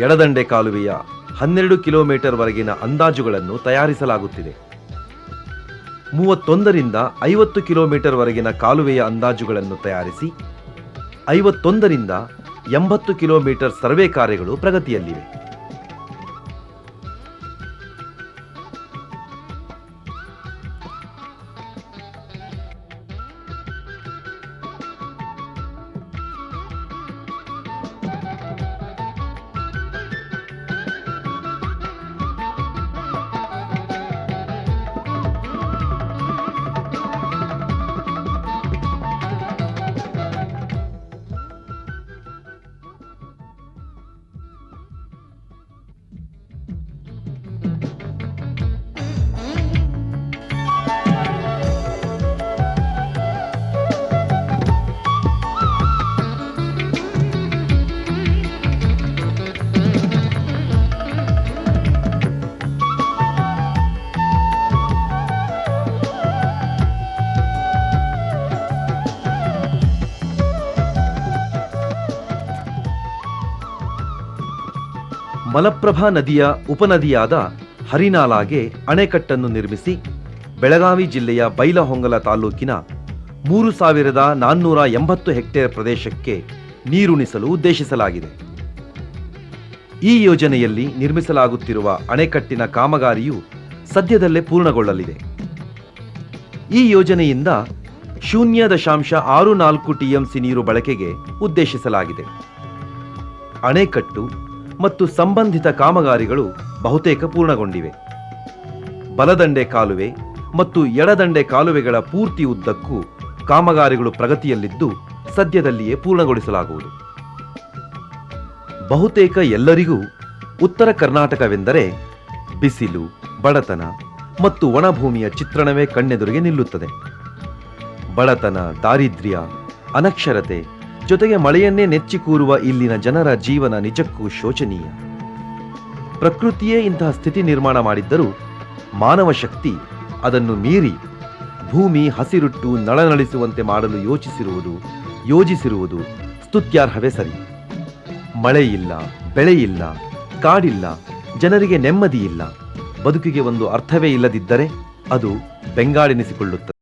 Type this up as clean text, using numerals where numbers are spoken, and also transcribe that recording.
ಎಡದಂಡೆ ಕಾಲುವೆಯ 12 ಕಿಲೋಮೀಟರ್ ವರೆಗಿನ ಅಂದಾಜುಗಳನ್ನು ತಯಾರಿಸಲಾಗುತ್ತಿದೆ. 31ರಿಂದ 50 ಕಿಲೋಮೀಟರ್ ವರೆಗಿನ ಕಾಲುವೆಯ ಅಂದಾಜುಗಳನ್ನು ತಯಾರಿಸಿ 51ರಿಂದ 80 ಕಿಲೋಮೀಟರ್ ಸರ್ವೆ ಕಾರ್ಯಗಳು ಪ್ರಗತಿಯಲ್ಲಿವೆ. ಮಲಪ್ರಭಾ ನದಿಯ ಉಪನದಿಯಾದ ಹರಿನಾಲಾಗೆ ಅಣೆಕಟ್ಟನ್ನು ನಿರ್ಮಿಸಿ ಬೆಳಗಾವಿ ಜಿಲ್ಲೆಯ ಬೈಲಹೊಂಗಲ ತಾಲೂಕಿನ 3480 ಹೆಕ್ಟೇರ್ ಪ್ರದೇಶಕ್ಕೆ ನೀರುಣಿಸಲು ಉದ್ದೇಶಿಸಲಾಗಿದೆ. ಈ ಯೋಜನೆಯಲ್ಲಿ ನಿರ್ಮಿಸಲಾಗುತ್ತಿರುವ ಅಣೆಕಟ್ಟಿನ ಕಾಮಗಾರಿಯು ಸದ್ಯದಲ್ಲೇ ಪೂರ್ಣಗೊಳ್ಳಲಿದೆ. ಈ ಯೋಜನೆಯಿಂದ 0.64 ಟಿಎಂಸಿ ನೀರು ಬಳಕೆಗೆ ಉದ್ದೇಶಿಸಲಾಗಿದೆ. ಅಣೆಕಟ್ಟು ಮತ್ತು ಸಂಬಂಧಿತ ಕಾಮಗಾರಿಗಳು ಬಹುತೇಕ ಪೂರ್ಣಗೊಂಡಿವೆ. ಬಲದಂಡೆ ಕಾಲುವೆ ಮತ್ತು ಎಡದಂಡೆ ಕಾಲುವೆಗಳ ಪೂರ್ತಿ ಉದ್ದಕ್ಕೂ ಕಾಮಗಾರಿಗಳು ಪ್ರಗತಿಯಲ್ಲಿದ್ದು ಸದ್ಯದಲ್ಲಿಯೇ ಪೂರ್ಣಗೊಳಿಸಲಾಗುವುದು. ಬಹುತೇಕ ಎಲ್ಲರಿಗೂ ಉತ್ತರ ಕರ್ನಾಟಕವೆಂದರೆ ಬಿಸಿಲು, ಬಡತನ ಮತ್ತು ಒಣಭೂಮಿಯ ಚಿತ್ರಣವೇ ಕಣ್ಣೆದುರಿಗೆ ನಿಲ್ಲುತ್ತದೆ. ಬಡತನ, ದಾರಿದ್ರ್ಯ, ಅನಕ್ಷರತೆ ಜೊತೆಗೆ ಮಳೆಯನ್ನೇ ನೆಚ್ಚಿ ಕೂರುವ ಇಲ್ಲಿನ ಜನರ ಜೀವನ ನಿಜಕ್ಕೂ ಶೋಚನೀಯ. ಪ್ರಕೃತಿಯೇ ಇಂತಹ ಸ್ಥಿತಿ ನಿರ್ಮಾಣ ಮಾಡಿದ್ದರೂ ಮಾನವ ಶಕ್ತಿ ಅದನ್ನು ಮೀರಿ ಭೂಮಿ ಹಸಿರುಟ್ಟು ನಳನಳಿಸುವಂತೆ ಮಾಡಲು ಯೋಜಿಸಿರುವುದು ಸ್ತುತ್ಯಾರ್ಹವೇ ಸರಿ. ಮಳೆಯಿಲ್ಲ, ಬೆಳೆಯಿಲ್ಲ, ಕಾಡಿಲ್ಲ, ಜನರಿಗೆ ನೆಮ್ಮದಿಯಿಲ್ಲ, ಬದುಕಿಗೆ ಒಂದು ಅರ್ಥವೇ ಇಲ್ಲದಿದ್ದರೆ ಅದು ಬೆಂಗಾಡೆನಿಸಿಕೊಳ್ಳುತ್ತದೆ.